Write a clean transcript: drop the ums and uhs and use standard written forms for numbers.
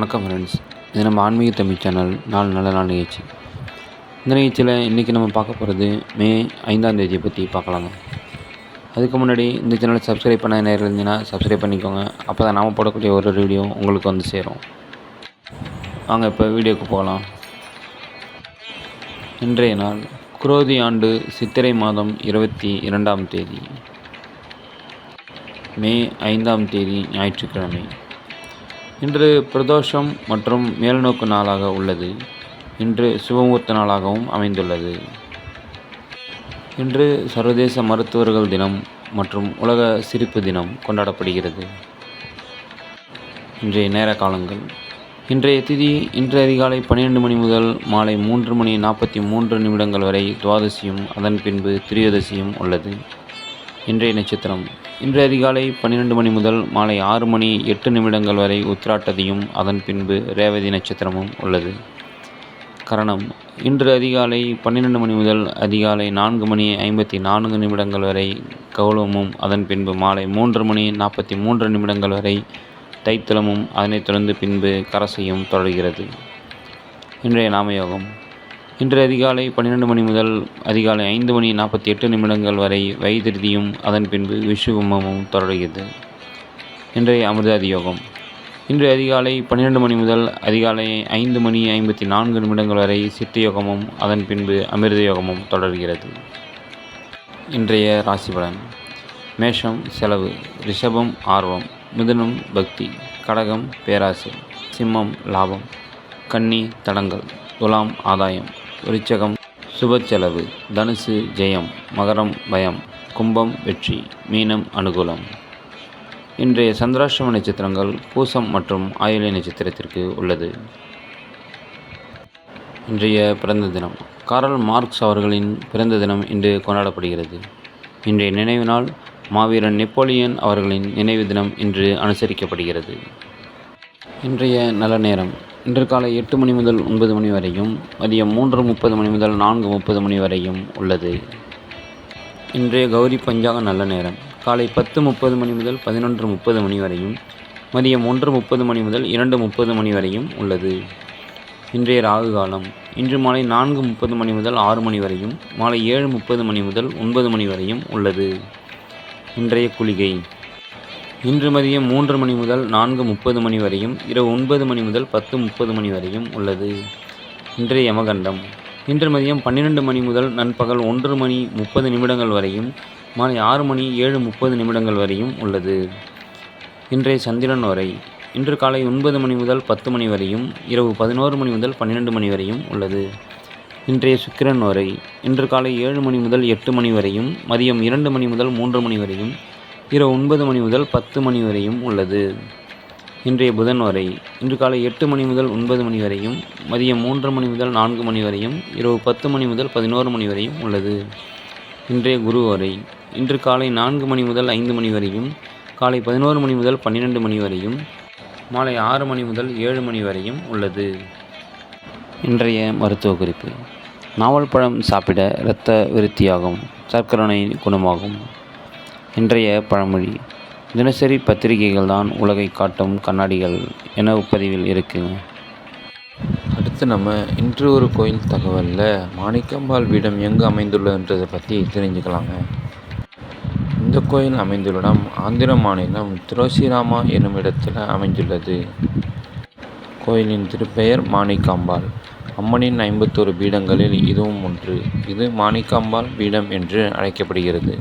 வணக்கம் ஃப்ரெண்ட்ஸ். இது நம்ம ஆன்மீக தமிழ் சேனல் நல்ல நாள் நிகழ்ச்சி. இந்த நிகழ்ச்சியில் இன்றைக்கி நம்ம பார்க்க போகிறது மே 5ஆம் தேதியை பற்றி பார்க்கலாங்க. அதுக்கு முன்னாடி இந்த சேனலை சப்ஸ்கிரைப் பண்ண நேரம் இருந்தீங்கன்னா சப்ஸ்கிரைப் பண்ணிக்கோங்க. அப்போ தான் நாம் போடக்கூடிய ஒரு வீடியோ உங்களுக்கு வந்து சேரும். வாங்க இப்போ வீடியோவுக்கு போகலாம். இன்றைய நாள் குரோதி ஆண்டு சித்திரை மாதம் 22ஆம் தேதி, மே 5ஆம் தேதி, ஞாயிற்றுக்கிழமை. இன்று பிரதோஷம் மற்றும் மேல்நோக்கு நாளாக உள்ளது. இன்று சுபமுகூர்த்த நாளாகவும் அமைந்துள்ளது. இன்று சர்வதேச மருத்துவர்கள் தினம் மற்றும் உலக சிரிப்பு தினம் கொண்டாடப்படுகிறது. இன்றைய நேர காலங்கள். இன்றைய திதி இன்று அதிகாலை 12 மணி முதல் மாலை 3:43 வரை துவாதசியும் அதன் பின்பு திரியோதசியும் உள்ளது. இன்றைய நட்சத்திரம் இன்று அதிகாலை 12 மணி முதல் மாலை 6:08 வரை உத்திராட்டதியும் அதன் பின்பு ரேவதி நட்சத்திரமும் உள்ளது. கரணம் இன்று அதிகாலை 12 மணி முதல் அதிகாலை 4:54 வரை கௌளவமும் அதன் பின்பு மாலை 3:43 வரை தைத்தலமும் அதனைத் தொடர்ந்து பின்பு கரசையும் தொடர்கிறது. இன்றைய நாமயோகம் இன்று அதிகாலை 12 மணி முதல் அதிகாலை 5:48 வரை வைத்திருதியும் அதன் பின்பு விஷுகுமமும் தொடர்கிறது. இன்றைய அமிர்தாதி யோகம் இன்று அதிகாலை 12 மணி முதல் அதிகாலை 5:54 வரை சித்தயோகமும் அதன் பின்பு அமிர்த யோகமும் தொடர்கிறது. இன்றைய ராசி பலன். மேஷம் செலவு, ரிஷபம் ஆர்வம், மிதுனம் பக்தி, கடகம் பேராசை, சிம்மம் லாபம், கன்னி தடங்கல், துலாம் ஆதாயம், விருச்சகம் சுப செலவு, தனுசு ஜெயம், மகரம் பயம், கும்பம் வெற்றி, மீனம் அனுகூலம். இன்றைய சந்திராஷ்டம நட்சத்திரங்கள் பூசம் மற்றும் ஆயில்ய நட்சத்திரத்திற்கு உள்ளது. இன்றைய பிறந்த தினம். காரல் மார்க்ஸ் அவர்களின் பிறந்த தினம் இன்று கொண்டாடப்படுகிறது. இன்றைய நினைவு நாள் மாவீரன் நெப்போலியன் அவர்களின் நினைவு தினம் இன்று அனுசரிக்கப்படுகிறது. இன்றைய நல்ல நேரம் இன்று காலை 8 மணி முதல் 9 மணி வரையும், மதியம் 3:30 முதல் 4:30 வரையும் உள்ளது. இன்றைய கௌரி பஞ்சாங்க நல்ல நேரம் காலை 10:30 முதல் 11:30 வரையும், மதியம் 1:30 முதல் 2:30 வரையும் உள்ளது. இன்றைய ராகு காலம் இன்று மாலை 4:30 முதல் 6 வரையும், மாலை 7:30 முதல் 9 வரையும் உள்ளது. இன்றைய குளிகை இன்று மதியம் 3 முதல் 4:30 வரையும், இரவு 9 முதல் 10:30 வரையும் உள்ளது. இன்றைய யமகண்டம் இன்று மதியம் 12 முதல் நண்பகல் 1:30 வரையும், மாலை 6:07:30 வரையும் உள்ளது. இன்றைய சந்திரன் வரை இன்று காலை 9 முதல் 10 வரையும், இரவு 11 முதல் 12 வரையும் உள்ளது. இன்றைய சுக்கிரன் வரை இன்று காலை 7 முதல் 8 வரையும், மதியம் 2 முதல் 3 வரையும், இரவு 9 முதல் 10 வரையும் உள்ளது. இன்றைய புதன் வரை இன்று காலை 8 முதல் 9 வரையும், மதியம் 3 முதல் 4 வரையும், இரவு 10 முதல் 11 வரையும் உள்ளது. இன்றைய குரு வரை இன்று காலை 4 முதல் 5 வரையும், காலை 11 முதல் 12 வரையும், மாலை 6 முதல் 7 வரையும் உள்ளது. இன்றைய மருத்துவ குறிப்பு. நாவல் பழம் சாப்பிட இரத்த விருத்தியாகும், சர்க்கரை நோய் குணமாகும். இன்றைய பழமொழி. தினசரி பத்திரிகைகள் தான் உலகை காட்டும் கண்ணாடிகள் என பதிவில் இருக்குங்க. அடுத்து நம்ம இன்று ஒரு கோயில் தகவலில் மாணிக்கம்பாள் பீடம் எங்கு அமைந்துள்ளதுன்றதை பற்றி தெரிஞ்சுக்கலாங்க. இந்த கோயில் அமைந்துள்ள இடம் ஆந்திர மாநிலம் துளசிராமா என்னும் இடத்தில் அமைந்துள்ளது. கோயிலின் திருப்பெயர் மாணிக்காம்பாள். அம்மனின் 51 பீடங்களில் இதுவும் ஒன்று. இது மாணிக்காம்பாள் பீடம் என்று அழைக்கப்படுகிறது.